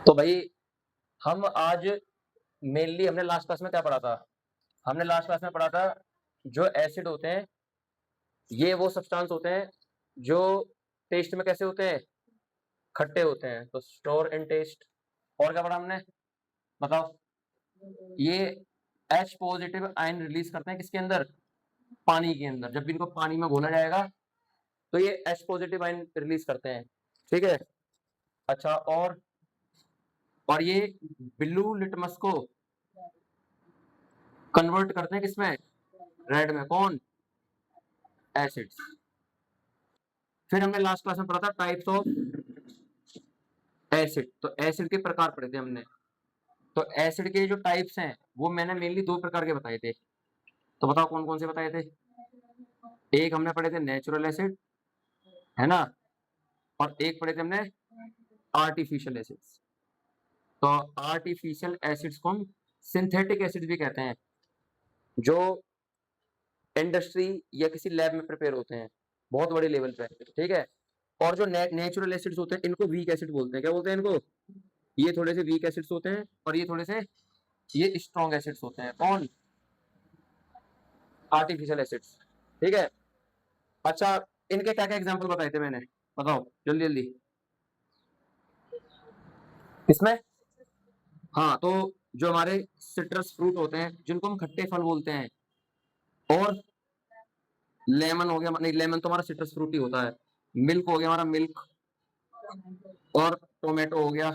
तो भाई हम आज मेनली हमने लास्ट क्लास में क्या पढ़ा था? हमने लास्ट क्लास में पढ़ा था जो एसिड होते हैं ये वो सब्सटेंस होते हैं जो टेस्ट में कैसे होते हैं? खट्टे होते हैं। तो स्टोर इन टेस्ट। और क्या पढ़ा हमने? बताओ। ये H पॉजिटिव आयन रिलीज करते हैं किसके अंदर? पानी के अंदर। जब भी इनको पानी में घोला जाएगा तो ये H पॉजिटिव आयन रिलीज करते हैं। ठीक है। अच्छा, और ये ब्लू लिटमस को कन्वर्ट करते हैं किसमें? रेड में। कौन? एसिड्स। फिर हमने लास्ट क्लास में पढ़ा था टाइप्स ऑफ एसिड। तो एसिड के प्रकार पढ़े थे हमने। तो एसिड के जो टाइप्स हैं वो मैंने मेनली दो प्रकार के बताए थे। तो बताओ कौन कौन से बताए थे? एक हमने पढ़े थे नेचुरल एसिड, है ना, और एक पढ़े थे हमने आर्टिफिशियल एसिड्स। तो आर्टिफिशियल एसिड्स को हम सिंथेटिक एसिड भी कहते हैं, जो इंडस्ट्री या किसी लैब में प्रिपेयर होते हैं बहुत बड़े लेवल पे। ठीक है। और जो नेचुरल एसिड्स होते हैं इनको वीक एसिड बोलते हैं। क्या बोलते हैं इनको? ये थोड़े से वीक एसिड्स होते हैं और ये थोड़े से ये स्ट्रॉन्ग एसिड्स होते हैं। कौन? Artificial acids. ठीक है। अच्छा, इनके क्या क्या एग्जांपल बताए थे मैंने? बताओ जल्दी जल्दी। इसमें हाँ, तो जो हमारे सिट्रस फ्रूट होते हैं जिनको हम खट्टे फल बोलते हैं, और लेमन हो गया, नहीं लेमन तो हमारा सिट्रस फ्रूट ही होता है। मिल्क हो गया हमारा मिल्क, और टोमेटो हो गया,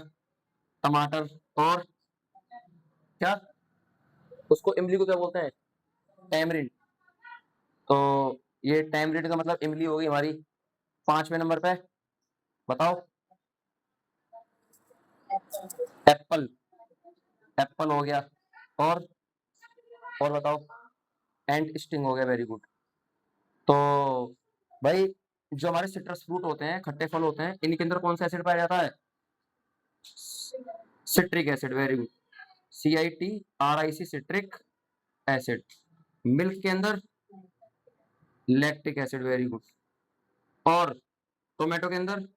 टमाटर, और क्या उसको इमली को क्या बोलते हैं? टैमरिंड। तो ये टैमरिंड का मतलब इमली होगी हमारी। पांचवें नंबर पे बताओ। एप्पल। एप्पल हो गया। और और बताओ। एंड स्टिंग हो गया। Very good. तो भाई जो हमारे सिट्रस फ्रूट होते हैं, खट्टे फल होते हैं, इनके अंदर कौन सा एसिड पाया जाता है? Citric acid. Very good. CITRIC, citric acid. Milk के अंदर लैक्टिक एसिड। Very good. और टोमेटो के अंदर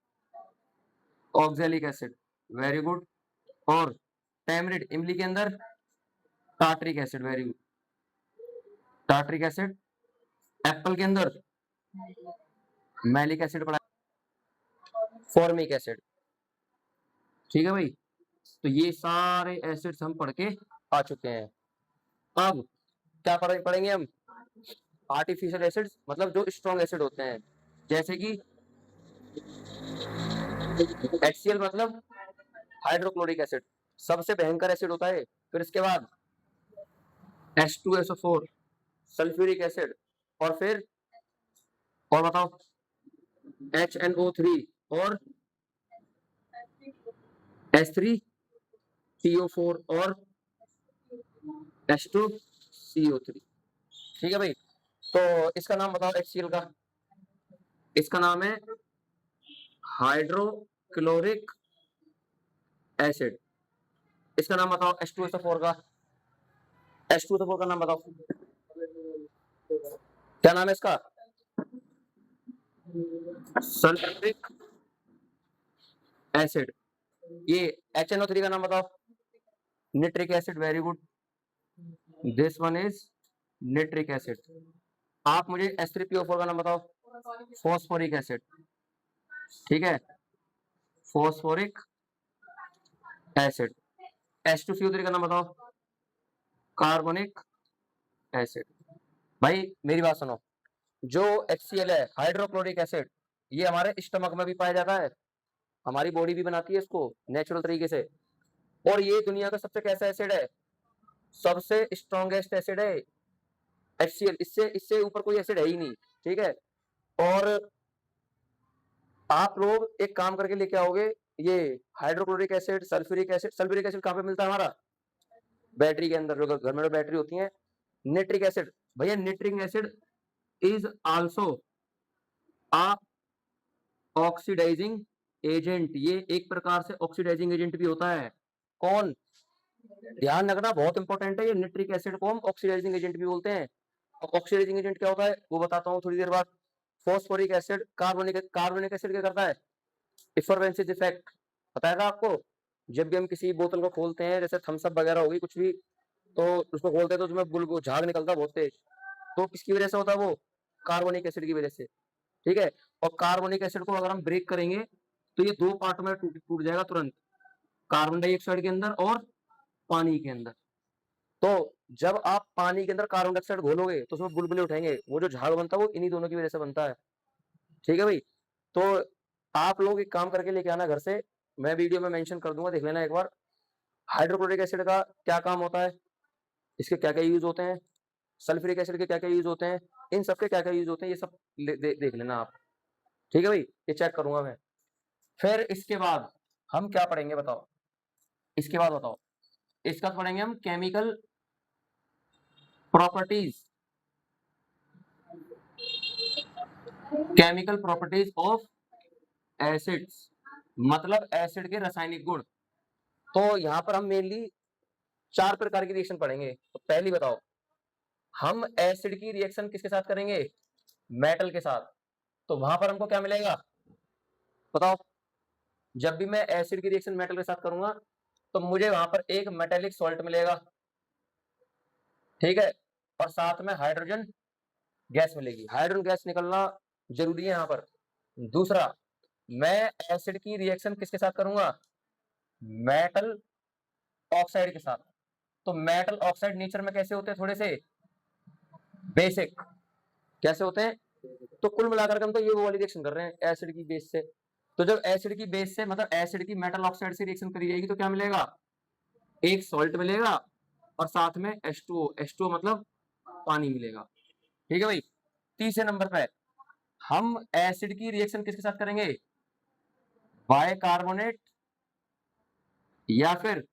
ऑक्जेलिक एसिड। Very good. और टैमरिंड इमली के अंदर tartaric acid. Very good. Tartaric acid. Apple के अंदर मैलिक एसिड पड़ा, फॉर्मिक एसिड। ठीक है भाई। तो ये सारे एसिड्स हम पढ़ के आ चुके हैं। अब क्या पढ़ेंगे हम? आर्टिफिशियल एसिड्स, मतलब जो स्ट्रॉन्ग एसिड होते हैं, जैसे कि HCl मतलब हाइड्रोक्लोरिक एसिड, सबसे भयंकर एसिड होता है। फिर इसके बाद H2SO4, सल्फ्यूरिक एसिड, और फिर और बताओ HNO3, और H3PO4, और H2CO3। ठीक है भाई। तो इसका नाम बताओ HCl का। इसका नाम है हाइड्रोक्लोरिक एसिड। इसका नाम बताओ H2SO4 का। H2SO4 का नाम बताओ, क्या नाम है इसका? Sulphuric acid. ये HNO3 का नाम बताओ। Nitric acid. Very good. This one is nitric acid. आप मुझे H3PO4 का नाम बताओ। Phosphoric acid. ठीक है। Phosphoric acid. H2CO3 का नाम बताओ। Carbonic acid. भाई मेरी बात सुनो। जो HCl है, हाइड्रोक्लोरिक एसिड, ये हमारे स्टमक में भी पाया जाता है। हमारी बॉडी भी बनाती है इसको नेचुरल तरीके से। और ये दुनिया का सबसे कैसा एसिड है? सबसे स्ट्रॉन्गेस्ट एसिड है HCl। इससे इससे ऊपर कोई एसिड है ही नहीं। ठीक है। और आप लोग एक काम करके लेके आओगे, ये hydrochloric acid, sulphuric acid. Sulphuric acid कहाँ पे मिलता है हमारा? बैटरी के अंदर, जो घर में जो बैटरी होती है। निट्रिक एसिड, भैया nitric acid is also a oxidising agent. ये एक प्रकार से ऑक्सीडाइजिंग एजेंट भी होता है। कौन? ध्यान रखना, बहुत इंपॉर्टेंट है। ये निट्रिक एसिड को हम ऑक्सीडाइजिंग एजेंट भी बोलते हैं। ऑक्सीडाइजिंग एजेंट क्या होता है वो बताता हूँ थोड़ी देर बाद। Phosphoric acid carbonic carbonic acid क्या करता है? इफरवेंसिस इफेक्ट बताएगा आपको। जब भी हम किसी बोतल को खोलते हैं, जैसे थम्स अप वगैरह होगी कुछ भी, तो उसको खोलते हैं तो उसमें बुलबुल झाग निकलता है बहुत तेज। तो किसकी वजह से होता है वो? कार्बोनिक एसिड की वजह से। ठीक है। और कार्बोनिक एसिड को अगर हम ब्रेक करेंगे तो ये दो पार्ट में टूट टूट जाएगा तुरंत, कार्बन डाइऑक्साइड के अंदर और पानी के अंदर। तो जब आप पानी के अंदर कार्बन डाइऑक्साइड घोलोगे तो उसमें बुलबुले उठेंगे, वो जो झाग बनता है वो इन्हीं दोनों की वजह से बनता है। ठीक है भाई। तो आप लोग एक काम करके लेके आना घर से, मैं वीडियो में मेंशन कर दूंगा, देख लेना एक बार। हाइड्रोक्लोरिक एसिड का क्या काम होता है, इसके क्या क्या यूज होते हैं, सल्फ्यूरिक एसिड के क्या क्या यूज होते हैं, इन सब के क्या क्या यूज होते हैं, ये सब देख लेना आप। ठीक है भाई, ये चेक करूंगा मैं। फिर इसके बाद हम क्या पढ़ेंगे बताओ? इसके बाद बताओ, इसका पढ़ेंगे हम chemical properties, chemical properties of acids, मतलब एसिड के रासायनिक गुण। तो यहाँ पर हम मेनली 4 प्रकार की रिएक्शन पढ़ेंगे। तो पहली बताओ, हम एसिड की रिएक्शन किसके साथ करेंगे? मेटल के साथ। तो वहां पर हमको क्या मिलेगा बताओ? जब भी मैं एसिड की रिएक्शन मेटल के साथ करूंगा तो मुझे वहां पर एक मेटेलिक सॉल्ट मिलेगा, ठीक है, और साथ में हाइड्रोजन गैस मिलेगी। हाइड्रोजन गैस निकलना जरूरी है यहाँ पर। दूसरा, मैं एसिड की रिएक्शन किसके साथ करूंगा? मेटल ऑक्साइड के साथ। तो मेटल ऑक्साइड नेचर में कैसे होते हैं? थोड़े से बेसिक। कैसे होते हैं? तो कुल मिलाकर के हम तो ये वो वाली रिएक्शन कर रहे हैं एसिड की बेस से। तो जब एसिड की बेस से मतलब एसिड की मेटल ऑक्साइड से रिएक्शन करी जाएगी तो क्या मिलेगा? एक सॉल्ट मिलेगा और साथ में H2O, H2O मतलब पानी मिलेगा। ठीक है भाई। तीसरे नंबर पे हम एसिड की रिएक्शन किसके साथ करेंगे? बाइकार्बोनेट या फिर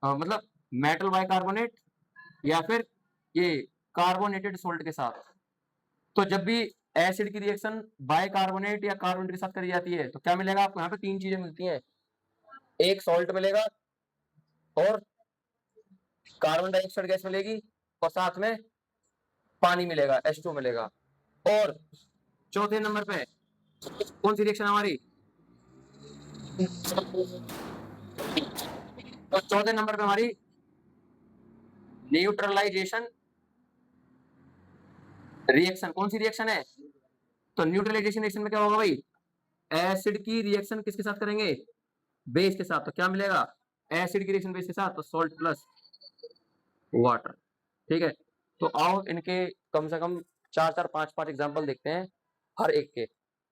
मतलब मेटल बाइकार्बोनेट या फिर ये कार्बोनेटेड सोल्ट के साथ। तो जब भी एसिड की रिएक्शन बाइकार्बोनेट या कार्बोनेट के साथ करी जाती है तो क्या मिलेगा आपको? यहाँ पे 3 चीजें मिलती हैं, एक सॉल्ट मिलेगा और कार्बन डाइऑक्साइड गैस मिलेगी और साथ में पानी मिलेगा, H2 मिलेगा। और चौथे नंबर पे कौन सी रिएक्शन हमारी? तो चौथे नंबर पे हमारी न्यूट्रलाइजेशन रिएक्शन। कौन सी रिएक्शन है? तो न्यूट्रलाइजेशन रिएक्शन में क्या होगा भाई? एसिड की रिएक्शन किसके साथ करेंगे? बेस के साथ। तो क्या मिलेगा? एसिड की रिएक्शन बेस के साथ तो सॉल्ट प्लस वाटर। ठीक है। तो आओ इनके कम से कम 4-4, 5-5 एग्जाम्पल देखते हैं हर एक के।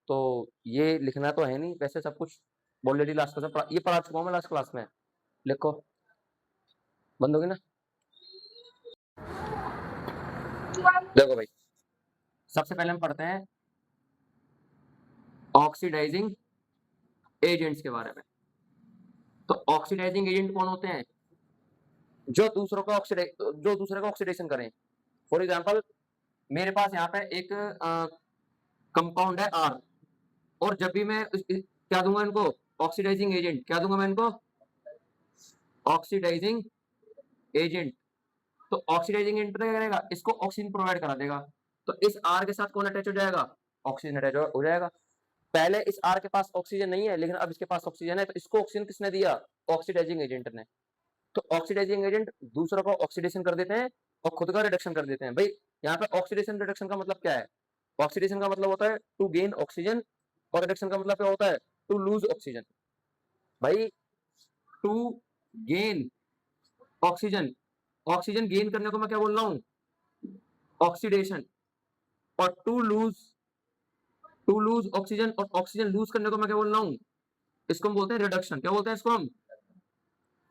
तो ये लिखना तो है नहीं, वैसे सब कुछ ऑलरेडी लास्ट क्लास में ये पढ़ा चुका हूँ मैं लास्ट क्लास में। लिखो, बंद होगी ना? देखो भाई, सबसे पहले हम पढ़ते हैं ऑक्सीडाइजिंग एजेंट्स के बारे में। तो ऑक्सीडाइजिंग एजेंट कौन होते हैं? जो दूसरों को ऑक्सीडेशन करें। फॉर एग्जांपल, मेरे पास यहाँ पे एक कंपाउंड है R, और जब भी मैं क्या दूंगा इनको? Oxidising agent. क्या दूंगा मैं इनको? Oxidising agent. तो ऑक्सीडाइजिंग एजेंट क्या करेगा? इसको ऑक्सीजन प्रोवाइड करा देगा। तो इस R के साथ कौन अटैच हो जाएगा? ऑक्सीजन अटैच हो जाएगा। पहले इस R के पास ऑक्सीजन नहीं है, लेकिन अब इसके पास ऑक्सीजन है, तो इसको ऑक्सीजन किसने दिया? ऑक्सीडाइजिंग एजेंट ने। तो ऑक्सीडाइजिंग एजेंट दूसरों को ऑक्सीडेशन कर देते हैं और खुद का रिडक्शन कर देते हैं। भाई यहाँ पे ऑक्सीडेशन रिडक्शन का मतलब क्या है? ऑक्सीडेशन का मतलब होता है टू गेन ऑक्सीजन, और रिडक्शन का मतलब क्या होता है? To lose oxygen. भाई to gain oxygen, oxygen gain करने को मैं क्या बोल रहा हूँ? ऑक्सीडेशन। और टू लूज ऑक्सीजन, और ऑक्सीजन लूज करने को मैं क्या बोल रहा हूँ? इसको हम बोलते हैं रिडक्शन। क्या बोलते हैं इसको हम?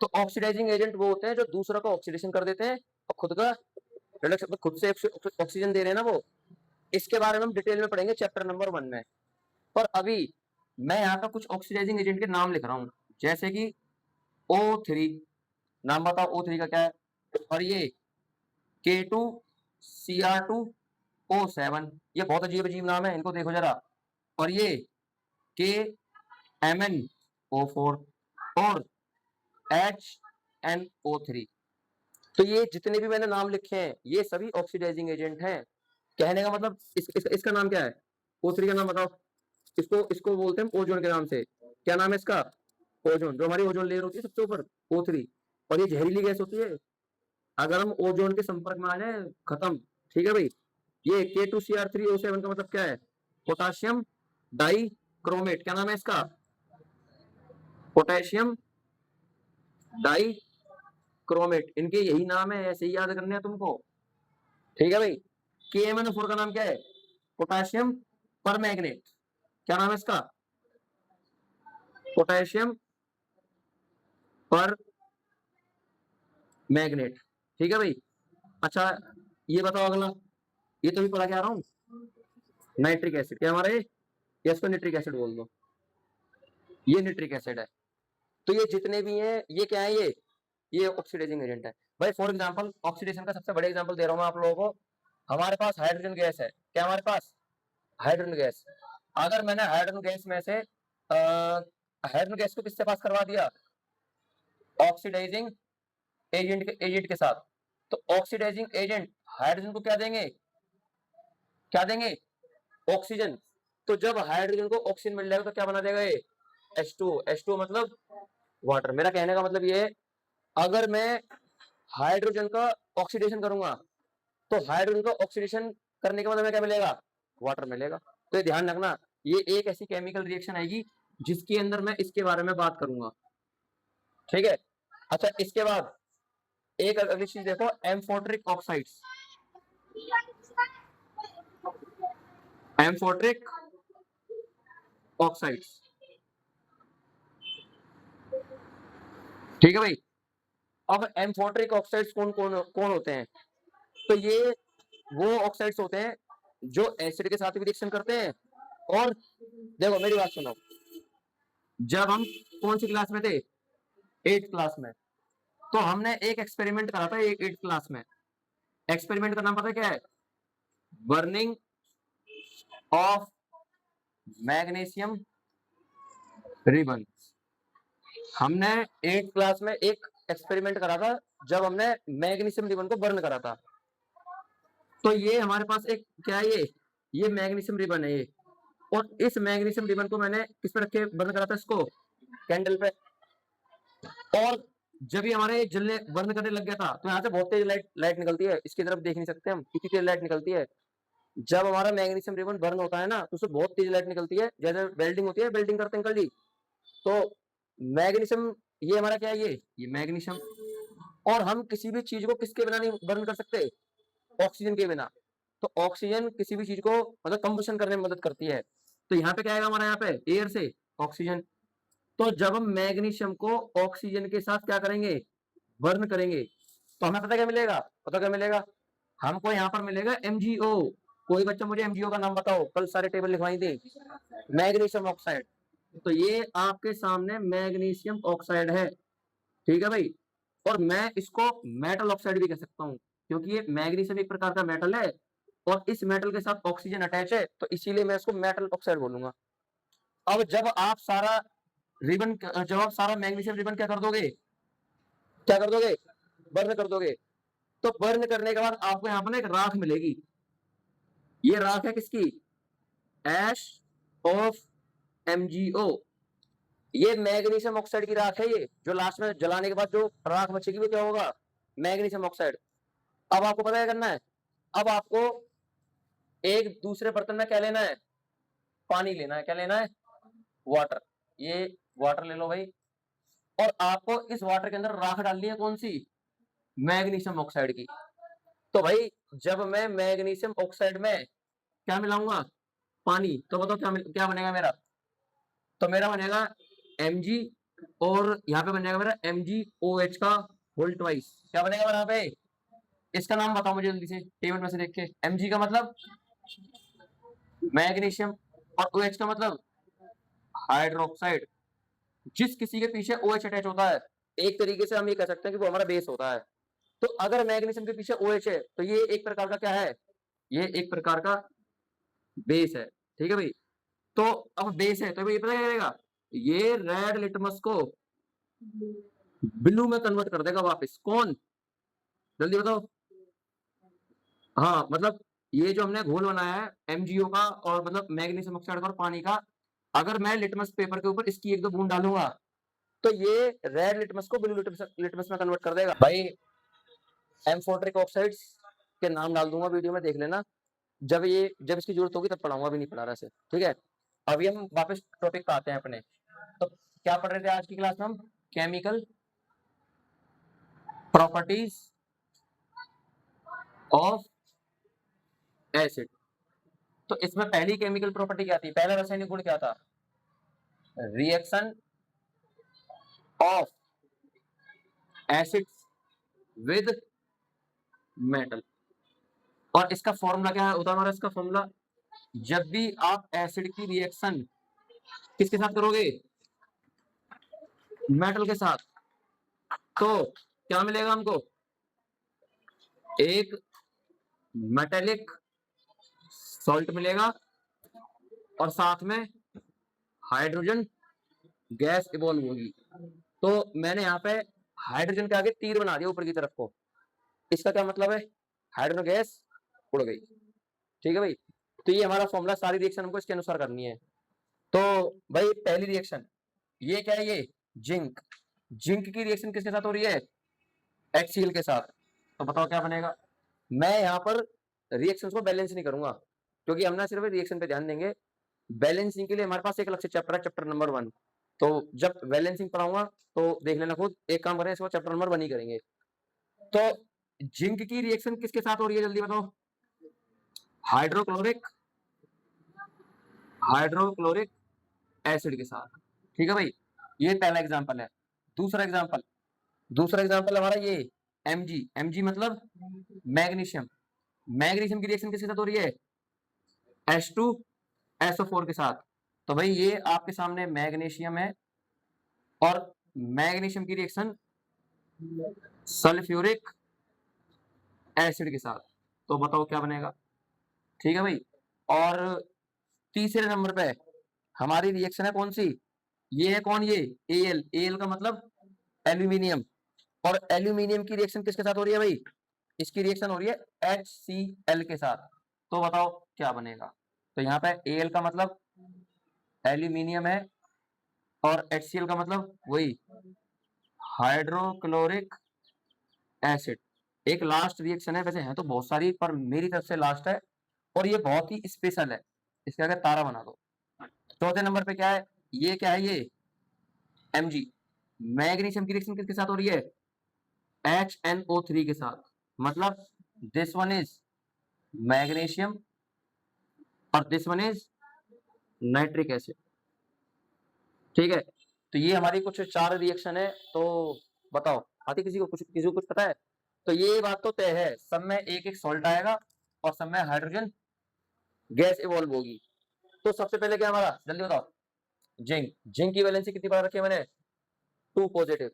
तो ऑक्सीडाइजिंग एजेंट वो होते हैं जो दूसरा का ऑक्सीडेशन कर देते हैं और खुद का रिडक्शन, खुद से ऑक्सीजन दे रहे हैं ना वो। इसके बारे में हम डिटेल में पढ़ेंगे चैप्टर नंबर 1 में। पर अभी मैं यहाँ का कुछ ऑक्सीडाइजिंग एजेंट के नाम लिख रहा हूँ, जैसे कि O3। नाम बताओ O3 का क्या है? और ये K2Cr2O7, ये बहुत अजीब अजीब नाम है, इनको देखो जरा। और ये KMnO4 और HNO3। तो ये जितने भी मैंने नाम लिखे हैं ये सभी ऑक्सीडाइजिंग एजेंट हैं। कहने का मतलब इसका नाम क्या है? O3 का नाम बताओ। इसको इसको बोलते हैं ओजोन के नाम से। क्या नाम है इसका? ओजोन, जो हमारी ओजोन लेयर होती है सबसे ऊपर, O3, और ये जहरीली गैस होती है, अगर हम ओजोन के संपर्क में आ जाए खत्म। ठीक है भाई। ये K2Cr3O7 का मतलब क्या है? Potassium dichromate. क्या नाम है इसका? Potassium dichromate. इनके यही नाम है, ऐसे ही याद करने हैं तुमको। ठीक है भाई। KMnO4 का नाम क्या है? पोटेशियम पर मैग्नेट। क्या नाम है इसका? पोटेशियम पर मैग्नेट। ठीक है भाई। अच्छा, ये बताओ अगला, ये तो भी पढ़ा के आ रहा हूँ, नाइट्रिक एसिड। क्या हमारा ये? इसको निट्रिक एसिड बोल दो, ये निट्रिक एसिड है। तो ये जितने भी हैं ये क्या है? ये ऑक्सीडाइजिंग एजेंट है भाई। फॉर एग्जांपल ऑक्सीडेशन का सबसे बड़े एग्जांपल दे रहा हूं मैं आप लोगों को। हमारे पास हाइड्रोजन गैस है। क्या हमारे पास? Hydrogen gas. अगर मैंने हाइड्रोजन गैस में से हाइड्रोजन गैस को किससे पास करवा दिया? ऑक्सीडाइजिंग एजेंट के साथ। तो ऑक्सीडाइजिंग एजेंट हाइड्रोजन को क्या देंगे? क्या देंगे? ऑक्सीजन। तो जब हाइड्रोजन को ऑक्सीजन मिल जाएगा तो क्या बना देगा ये? H2O मतलब वाटर। मेरा कहने का मतलब ये है, अगर मैं हाइड्रोजन का ऑक्सीडेशन करूंगा तो हाइड्रोजन का ऑक्सीडेशन करने के बाद हमें क्या मिलेगा? वाटर मिलेगा। तो ये ध्यान रखना, ये एक ऐसी केमिकल रिएक्शन आएगी जिसके अंदर मैं इसके बारे में बात करूंगा। ठीक है। अच्छा, इसके बाद एक अगली चीज देखो, एम्फोट्रिक ऑक्साइड्स। Amphoteric oxides. ठीक है भाई। अब एम्फोट्रिक ऑक्साइड्स कौन कौन कौन होते हैं? तो ये वो ऑक्साइड्स होते हैं जो एसिड के साथ भी रिएक्शन करते हैं। और देखो मेरी बात सुनो, जब हम कौन सी क्लास में थे? 8th क्लास में। तो हमने एक एक्सपेरिमेंट करा था 8th क्लास में। एक्सपेरिमेंट का नाम पता है क्या है? Burning of magnesium ribbon. हमने 8th क्लास में एक एक्सपेरिमेंट करा था जब हमने मैग्नीशियम रिबन को बर्न करा था। तो ये हमारे पास एक क्या है? ये मैग्नीशियम रिबन है ये। और इस मैग्नीशियम रिबन को मैंने किस पे रख के बर्न करा था? इसको कैंडल पे। और जब ये हमारे जलने बर्न करने लग गया था तो यहाँ से बहुत तेज लाइट निकलती है। इसकी तरफ देख नहीं सकते हम, कितनी तेज लाइट निकलती है। जब हमारा मैग्नीशियम रिबन बर्न होता है ना तो उससे बहुत तेज लाइट निकलती है, जैसे वेल्डिंग होती है, वेल्डिंग करते हैं अंकल जी। तो मैग्नीशियम, ये हमारा क्या है? ये मैग्नीशियम। और हम किसी भी चीज को किसके बिना नहीं बर्न कर सकते? ऑक्सीजन के बिना। तो ऑक्सीजन किसी भी चीज को मतलब कंबशन करने में मदद करती है। तो यहाँ पे क्या आएगा हमारा? यहाँ पे एयर से ऑक्सीजन। तो जब हम मैग्नीशियम को ऑक्सीजन के साथ क्या करेंगे? बर्न करेंगे, तो हमें पता क्या मिलेगा? पता क्या मिलेगा? हमको यहाँ पर मिलेगा MgO। कोई बच्चा मुझे MgO का नाम बताओ, कल सारे टेबल लिखवाई थी। Magnesium oxide. तो ये आपके सामने मैग्नीशियम ऑक्साइड है। ठीक है भाई। और मैं इसको मेटल ऑक्साइड भी कह सकता हूँ, क्योंकि ये मैग्नीशियम एक प्रकार का मेटल है और इस मेटल के साथ ऑक्सीजन अटैच है, तो इसीलिए मैं इसको मेटल ऑक्साइड बोलूंगा। अब जब आप सारा मैग्नीशियम रिबन क्या कर दोगे? क्या कर दोगे? बर्न कर दोगे। तो बर्न करने के बाद आपको यहाँ पर ना एक राख मिलेगी। ये राख है किसकी? एश ऑफ MgO। ये मैग्नीशियम ऑक्साइड की राख है। ये जो लास्ट में जलाने के बाद जो राख बचेगी वो क्या होगा? Magnesium oxide. अब आपको पता है करना है, अब आपको एक दूसरे बर्तन में क्या लेना है? पानी लेना है। क्या लेना है? वाटर। ये वाटर ले लो भाई। और आपको इस वाटर के अंदर राख डालनी है, कौन सी? मैग्नीशियम ऑक्साइड की। तो भाई जब मैं मैग्नीशियम ऑक्साइड में क्या मिलाऊंगा? पानी। तो बताओ क्या बनेगा मेरा? तो मेरा बनेगा Mg, और यहाँ पे बन जाएगा मेरा MgOH का होल ट्वाइस। क्या बनेगा मेरा यहाँ पे? इसका नाम बताओ मुझे जल्दी से टेबल में से देख के। Mg का मतलब मैग्नीशियम, और OH का मतलब हाइड्रोक्साइड। जिस किसी के पीछे OH अटैच होता है, एक तरीके से हम ये कह सकते हैं कि वो हमारा बेस होता है। तो अगर मैग्नीशियम के पीछे OH है तो ये एक प्रकार का क्या है? ये एक प्रकार का बेस है। ठीक है भाई। तो अब बेस है तो भाई ये पता क्या करेगा? ये रेड लिटमस को ब्लू में कन्वर्ट कर देगा वापस। कौन? जल्दी बताओ। हाँ, मतलब ये जो हमने घोल बनाया है MgO का और मतलब मैग्नीशियम ऑक्साइड का और पानी का, अगर मैं लिटमस पेपर के ऊपर इसकी एक दो बूंद डालूंगा तो ये रेड लिटमस को ब्लू लिटमस में कन्वर्ट कर देगा। भाई एम्फोटेरिक ऑक्साइड्स के नाम डाल दूंगा वीडियो में, देख लेना। जब इसकी जरूरत होगी तब पढ़ाऊंगा, अभी नहीं पढ़ा रहा से, ठीक है। अभी हम वापस टॉपिक पे आते हैं अपने। तो क्या पढ़ रहे थे आज की क्लास में हम? Chemical properties of acid. तो इसमें पहली केमिकल प्रॉपर्टी क्या थी, पहला रासायनिक गुण क्या था? Reaction of acids with metal. और इसका फॉर्मूला क्या होता है हमारा? इसका फॉर्मूला, जब भी आप एसिड की रिएक्शन किसके साथ करोगे? मेटल के साथ, तो क्या मिलेगा हमको? एक मेटेलिक सॉल्ट मिलेगा और साथ में हाइड्रोजन गैस इवॉल्व होगी। तो मैंने यहाँ पे हाइड्रोजन के आगे तीर बना दिया ऊपर की तरफ को। इसका क्या मतलब है? हाइड्रोजन गैस उड़ गई, ठीक है भाई। तो ये हमारा फॉर्मूला, सारी रिएक्शन हमको इसके अनुसार करनी है। तो भाई पहली रिएक्शन ये क्या है? ये जिंक। जिंक की रिएक्शन किसके साथ हो रही है? HCl के साथ। तो बताओ क्या बनेगा? मैं यहाँ पर रिएक्शंस को बैलेंस नहीं करूंगा, क्योंकि हम ना सिर्फ रिएक्शन पे ध्यान देंगे। बैलेंसिंग के लिए हमारे पास एक अलग से चैप्टर है, चैप्टर नंबर 1। तो जब बैलेंसिंग पढ़ाऊंगा तो देख लेना खुद। एक काम करें, इसको चैप्टर नंबर 1 ही करेंगे। तो जिंक की रिएक्शन किसके साथ हो रही है, जल्दी बताओ? हाइड्रोक्लोरिक एसिड के साथ, ठीक है भाई। ये पहला एग्जांपल है। दूसरा एग्जांपल हमारा ये Mg मतलब मैग्नीशियम। मैग्नीशियम की रिएक्शन किसके साथ हो रही है? H2SO4 के साथ। तो भाई ये आपके सामने मैग्नीशियम है और मैग्नीशियम की रिएक्शन सल्फ्यूरिक एसिड के साथ। तो बताओ क्या बनेगा? ठीक है भाई। और तीसरे नंबर पे हमारी रिएक्शन है कौन सी? ये है कौन? ये Al का मतलब एल्यूमिनियम। और एल्यूमिनियम की रिएक्शन किसके साथ हो रही है भाई? इसकी रिएक्शन हो रही है HCl के साथ। तो बताओ क्या बनेगा? तो यहाँ पे Al का मतलब एल्यूमिनियम है और HCl का मतलब वही हाइड्रोक्लोरिक एसिड। एक लास्ट रिएक्शन है, वैसे है तो बहुत सारी पर मेरी तरफ से लास्ट है और ये बहुत ही स्पेशल है। इसके आगे तारा बना दो। चौथे नंबर पे क्या है? ये क्या है? ये Mg। मैग्नीशियम की रिएक्शन किसके साथ हो रही है? HNO3 के साथ। मतलब दिस वन इज मैग्नीशियम और this one is nitric acid, ठीक है। तो ये हमारी कुछ 4 रिएक्शन है। तो बताओ आती किसी को कुछ पता है? तो ये बात तो तय है, सब में एक एक सॉल्ट आएगा और सब में हाइड्रोजन गैस इवॉल्व होगी। तो सबसे पहले क्या हमारा, जल्दी बताओ? जिंक की वैलेंसी कितनी बार रखी है मैंने? 2 पॉजिटिव।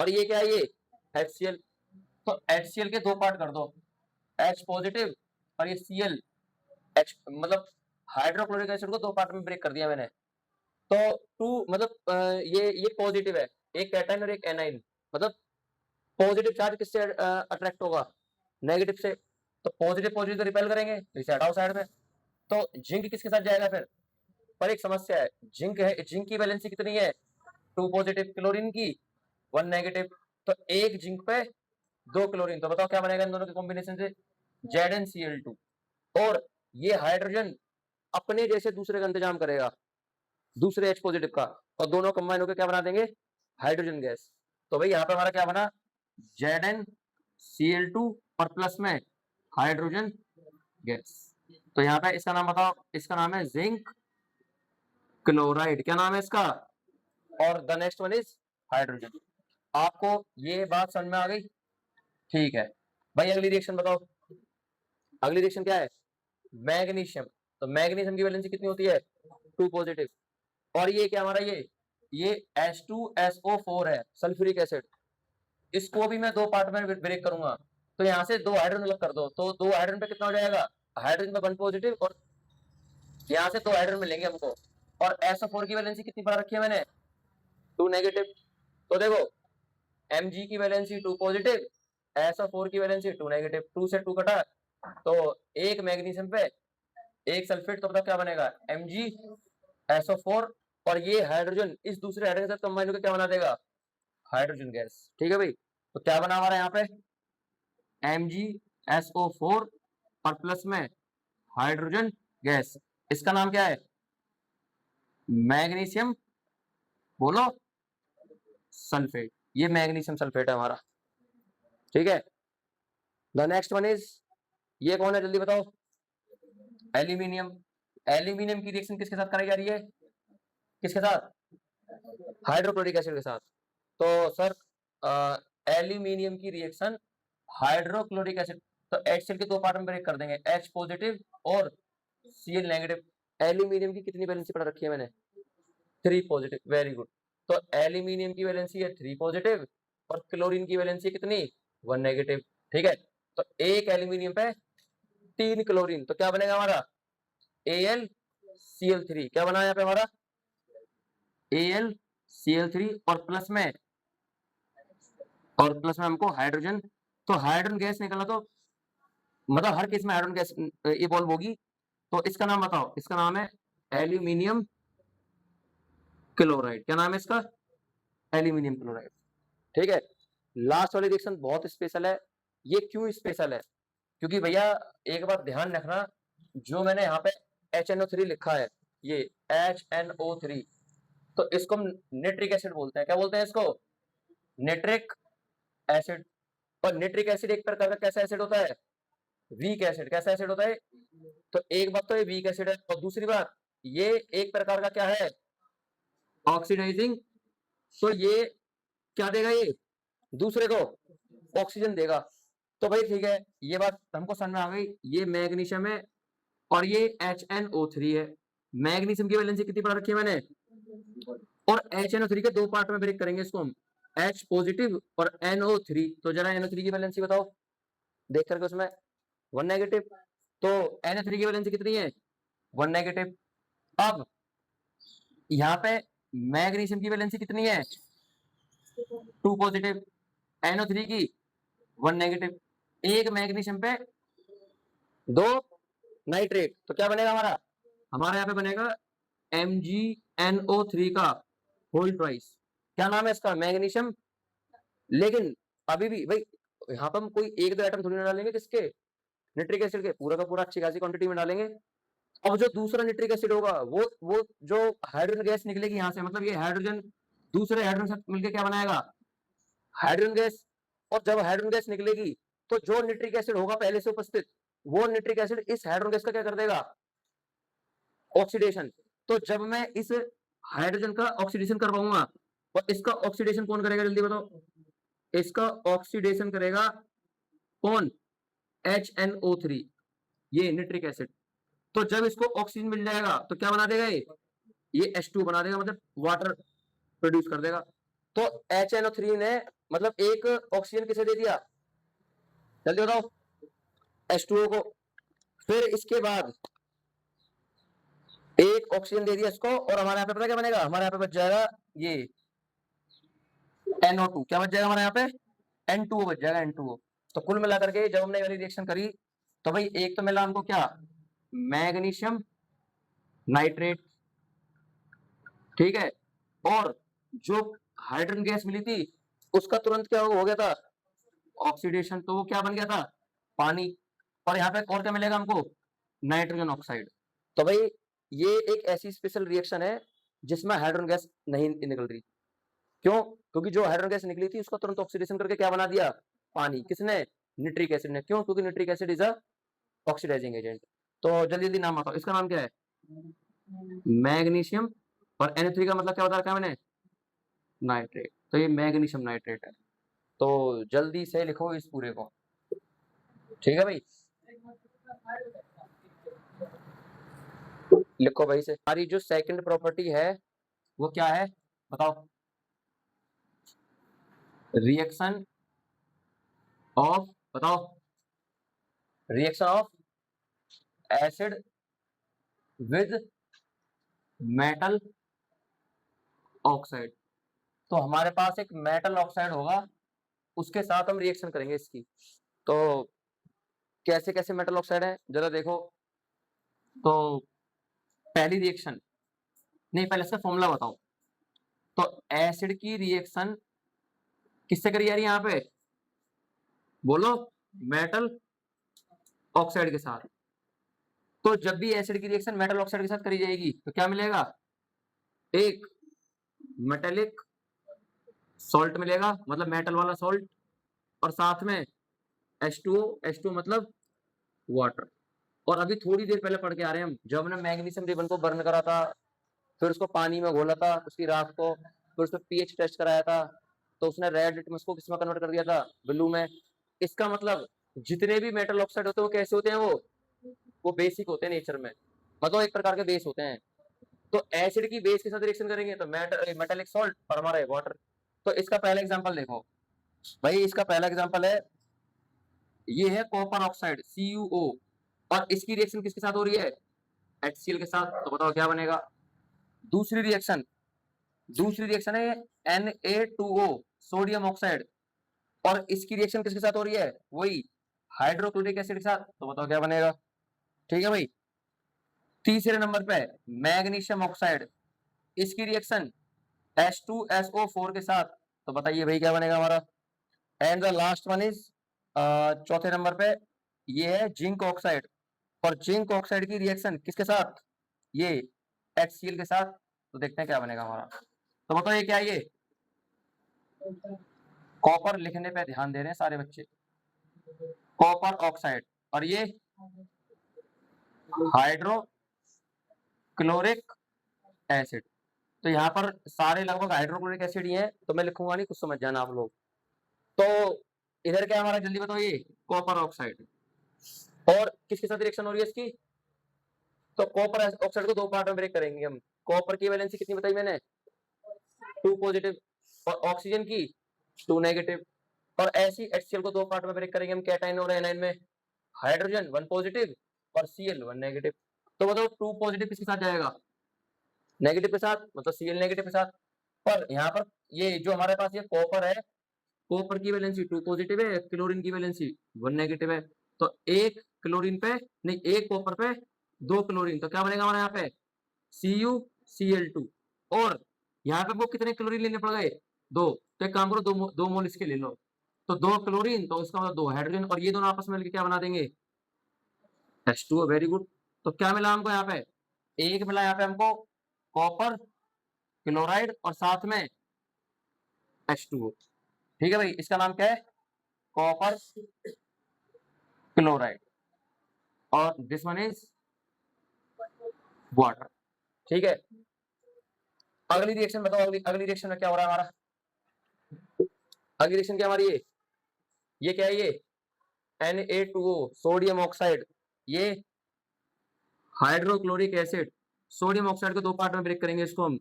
और ये क्या है? ये HCl। तो HCl के 2 पार्ट कर दो, H पॉजिटिव और ये Cl। H मतलब हाइड्रोक्लोरिक एसिड को 2 पार्ट में ब्रेक कर दिया मैंने। तो 2 मतलब ये पॉजिटिव है, एक कैटायन और एक एनाइन। मतलब पॉजिटिव चार्ज किससे अट्रैक्ट होगा? नेगेटिव से। तो पॉजिटिव पॉजिटिव तो रिपेल करेंगे, तो इसे हटाओ साइड में। तो जिंक किसके साथ जाएगा फिर? पर एक समस्या है, जिंक की वैलेंसी कितनी है? 2 पॉजिटिव, क्लोरीन की 1 नेगेटिव। तो एक जिंक पे 2 क्लोरीन। तो बताओ क्या बनेगा इन दोनों के कॉम्बिनेशन से? ZnCl2। और ये हाइड्रोजन अपने जैसे दूसरे का इंतजाम करेगा, दूसरे H पॉजिटिव का, और दोनों कंबाइन होकर क्या बना देंगे? Hydrogen gas. तो भाई यहाँ पे हमारा क्या बना? ZnCl2 और प्लस में हाइड्रोजन गैस। तो यहाँ पे इसका नाम बताओ। इसका नाम है जिंक क्लोराइड। क्या नाम है इसका? और the next one is hydrogen. आपको ये बात समझ में आ गई? ठीक है भाई, अगली रिएक्शन बताओ। अगली रिएक्शन क्या है? मैग्नीशियम। तो मैग्नीशियम की वैलेंसी कितनी होती है? 2 पॉजिटिव। और ये क्या हमारा? ये H2SO4 है, सल्फ्यूरिक एसिड। इसको भी मैं 2 पार्ट में ब्रेक करूंगा। तो यहाँ से 2 हाइड्रोजन अलग कर दो, तो 2 हाइड्रोजन पे कितना हो जाएगा? हाइड्रोजन पे 1 पॉजिटिव और यहाँ से 2 हाइड्रोजन मिलेंगे हमको। और SO4 की वैलेंसी कितनी बार रखी है मैंने? 2 नेगेटिव। तो देखो Mg की वैलेंसी 2 पॉजिटिव, SO4 की वैलेंसी 2 नेगेटिव। 2 से 2 कटा, तो एक मैग्नीशियम पे एक सल्फेट। तो पता क्या बनेगा? Mg SO4 और ये हाइड्रोजन इस दूसरे हाइड्रोजन के साथ कंबाइन होकर क्या बना देगा, हाइड्रोजन गैस। ठीक है भाई, तो क्या बना हमारा यहाँ पे MgSO4 और प्लस में हाइड्रोजन गैस। इसका नाम क्या है, मैग्नीशियम, बोलो सल्फेट। ये मैग्नीशियम सल्फेट है हमारा। ठीक है, द नेक्स्ट वन इज, ये कौन है जल्दी बताओ, एल्यूमिनियम। एल्यूमिनियम की रिएक्शन किसके साथ कराई जा रही है, किसके साथ, हाइड्रोक्लोरिक एसिड के साथ। तो सर एल्यूमिनियम की रिएक्शन हाइड्रोक्लोरिक एसिड, तो HCl के दो पार्ट में ब्रेक कर देंगे, H पॉजिटिव और Cl नेगेटिव। एल्यूमिनियम की कितनी वैलेंसी पढ़ रखी है मैंने, 3 पॉजिटिव, वेरी गुड। तो एल्यूमिनियम की वैलेंसी है 3 पॉजिटिव और क्लोरीन की वैलेंसी कितनी, 1 नेगेटिव। ठीक है, तो एक एल्यूमिनियम पे 3 क्लोरीन, तो क्या बनेगा हमारा AlCl3। क्या बना यहाँ पे हमारा AlCl3 और प्लस में हमको हाइड्रोजन, तो हाइड्रोजन गैस निकला, तो मतलब हर केस में हाइड्रोजन गैस इवॉल्व होगी। तो इसका नाम बताओ, इसका नाम है एल्यूमिनियम क्लोराइड। क्या नाम है इसका, एल्यूमिनियम क्लोराइड। ठीक है, लास्ट वाली रिएक्शन बहुत स्पेशल है। ये क्यों स्पेशल है, क्योंकि भैया एक बात ध्यान रखना, जो मैंने यहाँ पे HNO3 लिखा है, ये HNO3, तो इसको हम निट्रिक एसिड बोलते हैं। क्या बोलते हैं इसको, निट्रिक एसिड। और निट्रिक एसिड एक प्रकार का कैसा एसिड होता है, वीक एसिड। कैसा एसिड होता है, तो एक बात तो ये वीक एसिड है, और दूसरी बात ये एक प्रकार का क्या है, ऑक्सीडाइजिंग। तो ये क्या देगा, ये दूसरे को ऑक्सीजन देगा। तो भाई ठीक है, ये बात हमको समझ में आ गई। ये मैग्नीशियम है और ये HNO3 है। मैग्नीशियम की वैलेंसी कितनी पढ़ रखी है मैंने, और HNO3 के दो पार्ट में ब्रेक करेंगे इसको हम, H पॉजिटिव और NO3। तो जरा NO3 की वैलेंसी बताओ देख करके, उसमें 1 नेगेटिव। तो NO3 की वैलेंसी कितनी है, 1 नेगेटिव। अब यहाँ पे मैग्नीशियम की वैलेंसी कितनी है, 2 पॉजिटिव, NO3 की 1 नेगेटिव। एक मैग्नीशियम पे 2 नाइट्रेट, तो क्या बनेगा हमारा, हमारे यहाँ पे बनेगा MgNO3 का होल ट्वाइस। क्या नाम है इसका, मैग्नीशियम। लेकिन अभी भी भाई यहाँ पर हम कोई एक दो एटम थोड़ी ना डालेंगे, किसके, निट्रिक एसिड के, पूरा का पूरा अच्छी खासी क्वांटिटी में डालेंगे। अब जो दूसरा निट्रिक एसिड होगा, वो जो हाइड्रोजन गैस निकलेगी यहाँ से, मतलब ये हाइड्रोजन दूसरे हाइड्रोजन से मिलकर क्या बनाएगा, हाइड्रोजन गैस। और जब हाइड्रोजन गैस निकलेगी, तो जो निट्रिक एसिड होगा पहले से उपस्थित, वो निट्रिक एसिड इस हाइड्रोजन गैस का क्या कर देगा, ऑक्सीडेशन। तो जब मैं इस हाइड्रोजन का ऑक्सीडेशन करवाऊंगा, और इसका ऑक्सीडेशन कौन करेगा जल्दी बताओ, इसका ऑक्सीडेशन करेगा कौन, HNO3, ये निट्रिक एसिड। तो जब इसको ऑक्सीजन मिल जाएगा तो क्या बना देगा, ये H2 बना देगा, मतलब वाटर प्रोड्यूस कर देगा। तो HNO3 ने मतलब एक ऑक्सीजन किसे दे दिया, जल्दी बताओ, H2O को। फिर इसके बाद एक ऑक्सीजन दे दिया इसको, और हमारे यहाँ पे पता क्या बनेगा, हमारे यहाँ पे बच जाएगा ये NO2। क्या बच जाएगा हमारे यहाँ पे, N2O बच जाएगा, N2O। तो कुल मिलाकर के जब हमने वाली रिएक्शन करी, तो भाई एक तो मिला हमको क्या, मैग्नीशियम नाइट्रेट, ठीक है, और जो हाइड्रोजन गैस मिली थी, उसका तुरंत क्या हो गया था, ऑक्सीडेशन। तो वो क्या बन गया था, पानी। और यहाँ पे और क्या मिलेगा हमको, नाइट्रोजन ऑक्साइड। तो भाई ये एक ऐसी स्पेशल रिएक्शन है जिसमें हाइड्रोजन गैस नहीं निकल रही। क्यों, क्योंकि जो हाइड्रोजन गैस निकली थी उसका तुरंत ऑक्सीडेशन करके क्या बना दिया, पानी। किसने, निट्रिक एसिड ने। क्यों, क्योंकि nitric acid is a oxidising agent. तो जल्दी जल्दी नाम बताओ, इसका नाम क्या है, मैग्नीशियम। और NO3 का मतलब क्या बता रखा है मैंने, नाइट्रेट। तो ये मैग्नीशियम नाइट्रेट है। तो जल्दी से लिखो इस पूरे को, ठीक है भाई, लिखो भाई से। हमारी जो सेकंड प्रॉपर्टी है वो क्या है बताओ, रिएक्शन ऑफ, बताओ, reaction of acid with metal oxide. तो हमारे पास एक मेटल ऑक्साइड होगा, उसके साथ हम रिएक्शन करेंगे इसकी। तो कैसे कैसे मेटल ऑक्साइड है जरा देखो। तो पहली रिएक्शन, नहीं, पहले इसका फॉर्मूला बताओ। तो एसिड की रिएक्शन किससे करी जा रही है यहाँ पे, बोलो, मेटल ऑक्साइड के साथ। तो जब भी एसिड की रिएक्शन मेटल ऑक्साइड के साथ करी जाएगी तो क्या मिलेगा, एक मेटेलिक सॉल्ट मिलेगा, मतलब मेटल वाला सॉल्ट, और साथ में H2O, H2O मतलब वाटर। और अभी थोड़ी देर पहले पढ़ के आ रहे हैं हम, जब हमने मैग्नीशियम रिबन को बर्न करा था, फिर उसको पानी में घोला था उसकी राख को, फिर उसमें पीएच टेस्ट कराया था, तो उसने रेड लिटमस को किसमें कन्वर्ट कर दिया था, ब्लू में। इसका मतलब जितने भी मेटल ऑक्साइड होते हैं वो कैसे होते हैं, वो बेसिक होते हैं नेचर में, मतलब एक प्रकार के बेस होते हैं। तो एसिड की बेस के साथ रिएक्शन करेंगे तो मेटेलिक सॉल्ट और हमारा वाटर। तो इसका पहला एग्जांपल देखो भाई, इसका पहला एग्जांपल है, ये है कॉपर ऑक्साइड CuO, और इसकी रिएक्शन किसके साथ हो रही है, HCl के साथ। तो बताओ क्या बनेगा। दूसरी रिएक्शन, दूसरी रिएक्शन है Na2O सोडियम ऑक्साइड, और इसकी रिएक्शन किसके साथ हो रही है, वही हाइड्रोक्लोरिक एसिड के साथ। तो बताओ क्या बनेगा। ठीक है भाई। तीसरे नंबर पे मैग्नीशियम ऑक्साइड, इसकी रिएक्शन H2SO4 के साथ। तो बताइए भाई क्या बनेगा हमारा। And the last one is, चौथे नंबर पे ये है जिंक ऑक्साइड, और जिंक ऑक्साइड की रिएक्शन किसके साथ, ये HCl के साथ। तो देखते हैं क्या बनेगा हमारा। तो बताओ ये क्या है, ये कॉपर लिखने पे ध्यान दे रहे हैं सारे बच्चे, कॉपर ऑक्साइड, और ये हाइड्रोक्लोरिक एसिड। तो यहाँ पर सारे लगभग हाइड्रोक्लोरिक एसिड ही है, तो मैं लिखूंगा नहीं, कुछ समझ जाना आप लोग। तो इधर क्या हमारा, जल्दी बताओ, ये कॉपर ऑक्साइड, और किसके साथ रिएक्शन हो रही है इसकी, तो कॉपर ऑक्साइड को दो पार्ट में ब्रेक करेंगे हम। कॉपर की वैलेंसी कितनी बताई मैंने, 2 पॉजिटिव, और ऑक्सीजन की 2 नेगेटिव। और ऐसी HCl को दो पार्ट में ब्रेक करेंगे हम, कैटाइन और एनाइन में, हाइड्रोजन 1 पॉजिटिव और Cl 1 नेगेटिव। तो बताओ 2 पॉजिटिव किसके साथ जाएगा, नेगेटिव के साथ, मतलब Cl नेगेटिव के साथ। पर यहाँ पर ये जो हमारे पास ये कॉपर है, कॉपर की वैलेंसी 2 पॉजिटिव है, क्लोरीन की वैलेंसी 1 नेगेटिव है। तो एक क्लोरीन पे, नहीं, एक कॉपर पे 2 क्लोरीन, तो क्या बनेगा हमारे यहाँ पे CuCl2। और यहाँ पे वो कितने क्लोरीन लेने पड़ गए, 2। तो एक काम करो, दो मोल इसके ले लो, तो 2 क्लोरीन, तो इसका मतलब 2 हाइड्रोजन, और ये दोनों आपस में मिलकर क्या बना देंगे, H2O। Very good. तो क्या मिला हमको यहाँ पे, एक मिला यहाँ पे हमको कॉपर क्लोराइड, और साथ में H2O। ठीक है भाई, इसका नाम क्या है, कॉपर क्लोराइड, और दिस वन इज वाटर। ठीक है। अगली रिएक्शन बताओ, अगली रिएक्शन में क्या हो रहा है हमारा, अगली रिएक्शन क्या हमारी, ये क्या है, ये Na2O सोडियम ऑक्साइड, ये हाइड्रोक्लोरिक एसिड, सोडियम ऑक्साइड को दो पार्ट में ब्रेक करेंगे इसको हम।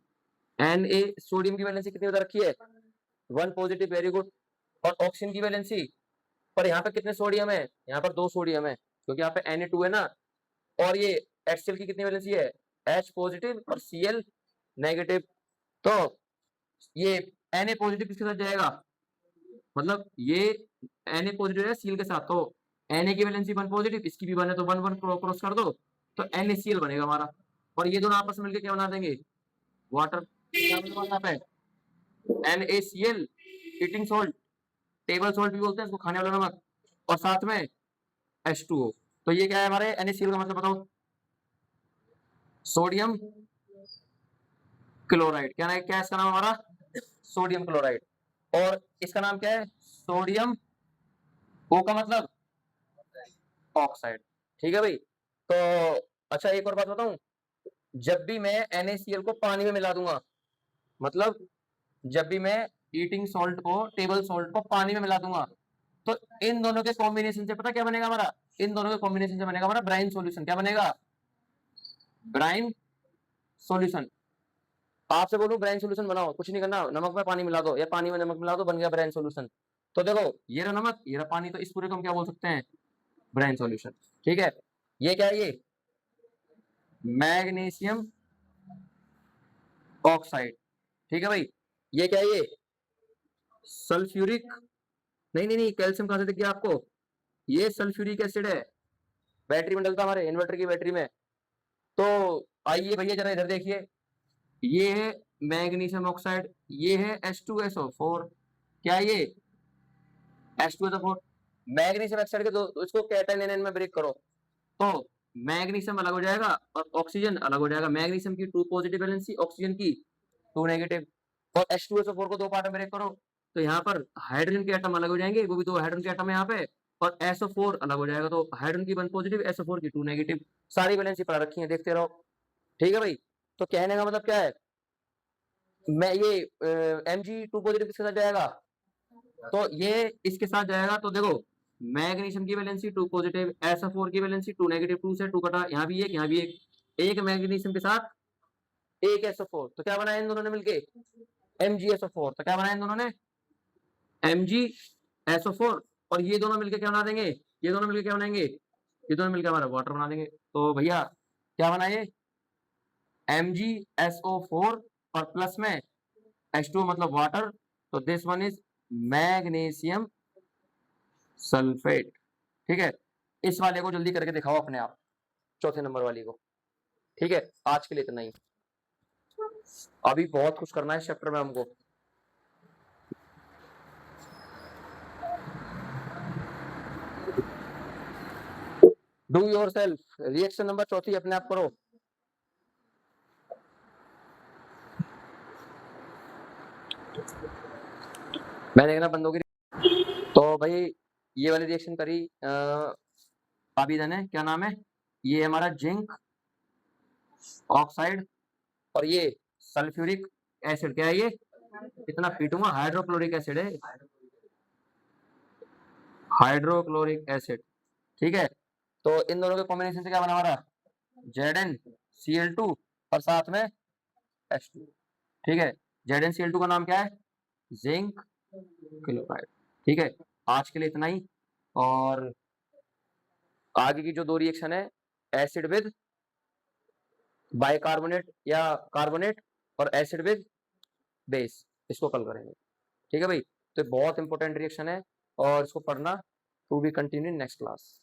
Na सोडियम की वैलेंसी कितनी बता रखी है, 1 पॉजिटिव, वेरी गुड। और ऑक्सीजन की वैलेंसी, पर यहाँ पे कितने सोडियम है, यहाँ पर 2 सोडियम है, क्योंकि यहाँ पे Na2 है ना। और ये HCl की कितनी वैलेंसी है, H पॉजिटिव और Cl नेगेटिव। तो ये Na पॉजिटिव किसके साथ जाएगा, मतलब ये Na पॉजिटिव है Cl के साथ, तो Na की वैलेंसी 1 पॉजिटिव, इसकी भी 1 है, तो 1 1 क्रॉस कर दो, तो NaCl बनेगा हमारा। और ये दोनों आपस में मिलकर क्या बना देंगे, वाटर। क्या बनेगा यहाँ पे, NaCl, eating salt, table salt भी बोलते हैं इसको, खाने वाला नमक, और साथ में H2O। तो ये क्या है हमारे NaCl का मतलब बताओ, सोडियम क्लोराइड। क्या है, क्या इसका नाम हमारा, सोडियम क्लोराइड। और इसका नाम क्या है, सोडियम O का मतलब ऑक्साइड। ठीक है भाई। तो अच्छा, एक और बात बताऊं, जब भी मैं NaCl को पानी में मिला दूंगा, मतलब जब भी मैं ईटिंग सॉल्ट को, टेबल सॉल्ट को पानी में मिला दूंगा, तो इन दोनों के कॉम्बिनेशन से पता क्या बनेगा हमारा, इन दोनों के कॉम्बिनेशन से बनेगा हमारा ब्राइन सॉल्यूशन। क्या बनेगा, ब्राइन सॉल्यूशन। आपसे बोलूं ब्राइन सॉल्यूशन बनाओ, कुछ नहीं करना, नमक में पानी मिला दो या पानी में नमक मिला दो, बन गया ब्राइन सॉल्यूशन। तो देखो, ये रहा नमक, ये रहा पानी, तो इस पूरे को हम क्या बोल सकते हैं, ब्राइन सॉल्यूशन। ठीक है। ये क्या है, ये मैग्नीशियम ऑक्साइड। ठीक है भाई। ये क्या है, ये सल्फ्यूरिक, नहीं नहीं नहीं, कैल्शियम कहां से दिख गया आपको, ये सल्फ्यूरिक एसिड है, बैटरी में डलता हमारे इन्वर्टर की बैटरी में। तो आइए भैया जरा इधर देखिए, ये है मैग्नीशियम ऑक्साइड, ये है H2SO4, क्या ये H2SO4। मैग्नीशियम ऑक्साइड के दो, तो इसको कैटायन एनायन में ब्रेक करो तो मैग्नीशियम अलग हो जाएगा और ऑक्सीजन अलग हो जाएगा। मैग्नीशियम की 2 पॉजिटिव वैलेंसी, ऑक्सीजन की 2 नेगेटिव। और H2SO4 को 2 पार्ट में ब्रेक करो तो यहाँ पर हाइड्रोजन के एटम अलग हो जाएंगे, वो भी 2 हाइड्रोजन के एटम है यहाँ पे, और SO4 अलग हो जाएगा, तो हाइड्रोजन की 1 पॉजिटिव, SO4 की 2 नेगेटिव। सारी वैलेंसी पढ़ा रखी है, देखते रहो। ठीक है भाई, तो कहने का मतलब क्या है, मैं ये Mg2 पॉजिटिव किसके साथ जाएगा, तो ये इसके साथ जाएगा। तो देखो मैग्नीशियम की वैलेंसी 2 पॉजिटिव, SO4 की वैलेंसी 2 नेगेटिव, 2 से 2 कटा, यहाँ भी एक, यहाँ भी एक मैग्नीशियम के साथ एक SO4, तो क्या बनाया इन दोनों ने मिलके MgSO4। तो क्या बनाया इन दोनों ने MgSO4, और ये दोनों मिलके क्या बना देंगे, ये दोनों मिलके क्या बनाएंगे, ये दोनों मिलकर हमारा वाटर बना देंगे। तो भैया क्या बनाए MgSO4 और प्लस में H2 मतलब वाटर, तो this one is magnesium sulphate. ठीक है, इस वाले को जल्दी करके दिखाओ अपने आप, चौथे नंबर वाली को। ठीक है, आज के लिए इतना ही, अभी बहुत कुछ करना है इस चैप्टर में हमको। Do your self, reaction number चौथी अपने आप करो। मैं देखना बंद होगी। तो भाई ये वाली रिएक्शन करी आबिदा ने, क्या नाम है, ये हमारा जिंक ऑक्साइड और ये सल्फ्यूरिक एसिड, क्या है ये, इतना पीटूंगा, हाइड्रोक्लोरिक एसिड है, हाइड्रोक्लोरिक एसिड। ठीक है, तो इन दोनों के कॉम्बिनेशन से क्या बना हमारा ZnCl2 और साथ में H2। ठीक है, ZnCl2 का नाम क्या है, जिंक क्लोराइड। ठीक है, आज के लिए इतना ही, और आगे की जो 2 रिएक्शन है एसिड विद बाइकार्बोनेट या कार्बोनेट और एसिड विद बेस, इसको कल करेंगे। ठीक है भाई, तो बहुत इंपॉर्टेंट रिएक्शन है और इसको पढ़ना, to be continue next class.